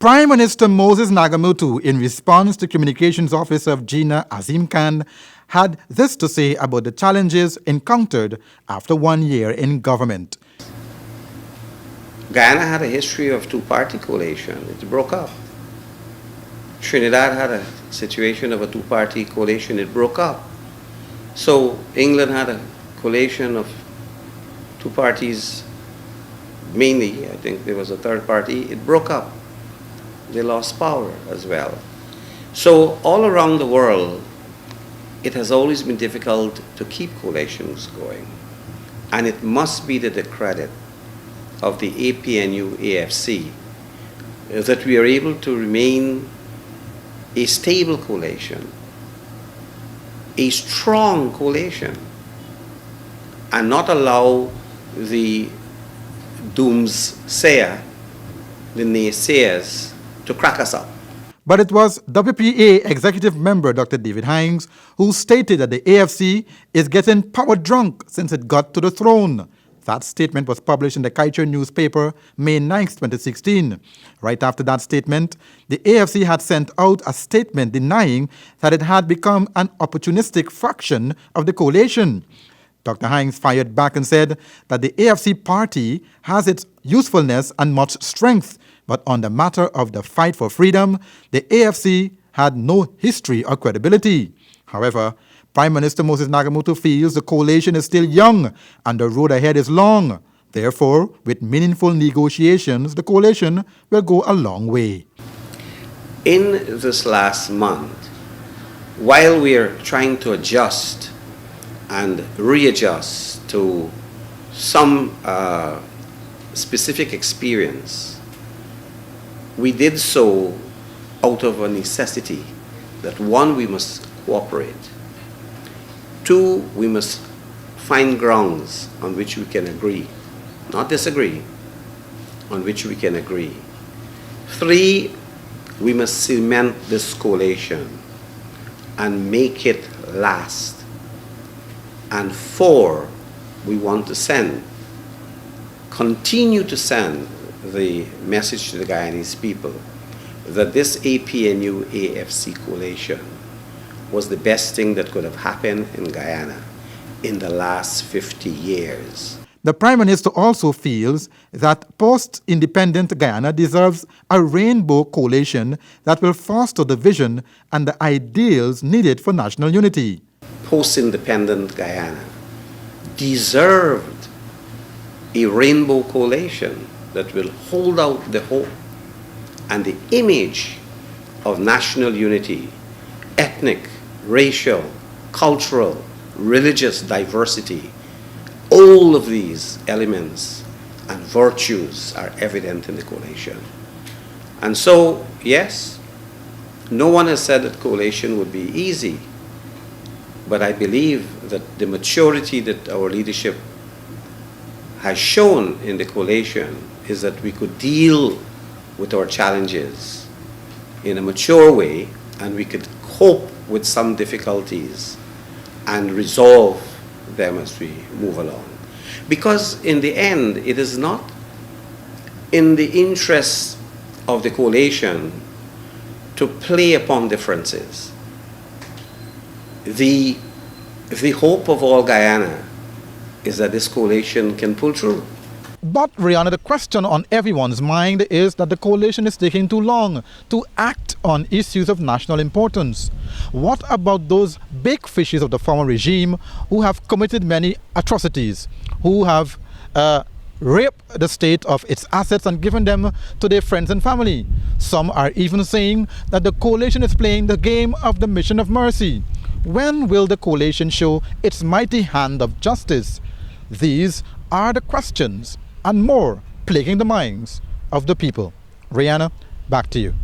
Prime Minister Moses Nagamootoo, in response to Communications Officer of GINA, Azeem Khan, had this to say about the challenges encountered after 1 year in government. Guyana had a history of two-party coalition. It broke up. Trinidad had a situation of a two-party coalition. It broke up. So England had a coalition of two parties, mainly. I think there was a third party. It broke up. They lost power as well. So all around the world, it has always been difficult to keep coalitions going. And it must be to the credit of the APNU-AFC that we are able to remain a stable coalition, a strong coalition, and not allow the doomsayer, the naysayers, to crack us up. But it was WPA Executive Member Dr. David Hinds who stated that the AFC is getting power drunk since it got to the throne. That statement was published in the Kaieteur News Paper May 9, 2016. Right after that statement, the AFC had sent out a statement denying that it had become an opportunistic faction of the coalition. Dr. Hinds fired back and said that the AFC party has its usefulness and much strength, but on the matter of the fight for freedom, the AFC had no history or credibility. However, Prime Minister Moses Nagamootoo feels the coalition is still young and the road ahead is long. Therefore, with meaningful negotiations, the coalition will go a long way. In this last month, while we are trying to adjust and readjust to some specific experience, we did so out of a necessity that, one, we must cooperate. Two, we must find grounds on which we can agree, not disagree, on which we can agree. Three, we must cement this coalition and make it last. And four, we want to continue to send the message to the Guyanese people that this APNU-AFC coalition was the best thing that could have happened in Guyana in the last 50 years. The Prime Minister also feels that post-independent Guyana deserves a rainbow coalition that will foster the vision and the ideals needed for national unity. Post-independent Guyana deserved a rainbow coalition that will hold out the hope and the image of national unity, ethnic, racial, cultural, religious diversity. All of these elements and virtues are evident in the coalition. And so, yes, no one has said that coalition would be easy, but I believe that the maturity that our leadership has shown in the coalition is that we could deal with our challenges in a mature way, and we could cope with some difficulties and resolve them as we move along. Because in the end, it is not in the interest of the coalition to play upon differences. The hope of all Guyana is that this coalition can pull through. But, Rihanna, the question on everyone's mind is that the coalition is taking too long to act on issues of national importance. What about those big fishes of the former regime who have committed many atrocities, who have raped the state of its assets and given them to their friends and family? Some are even saying that the coalition is playing the game of the mission of mercy. When will the coalition show its mighty hand of justice? These are the questions and more plaguing the minds of the people. Rihanna, back to you.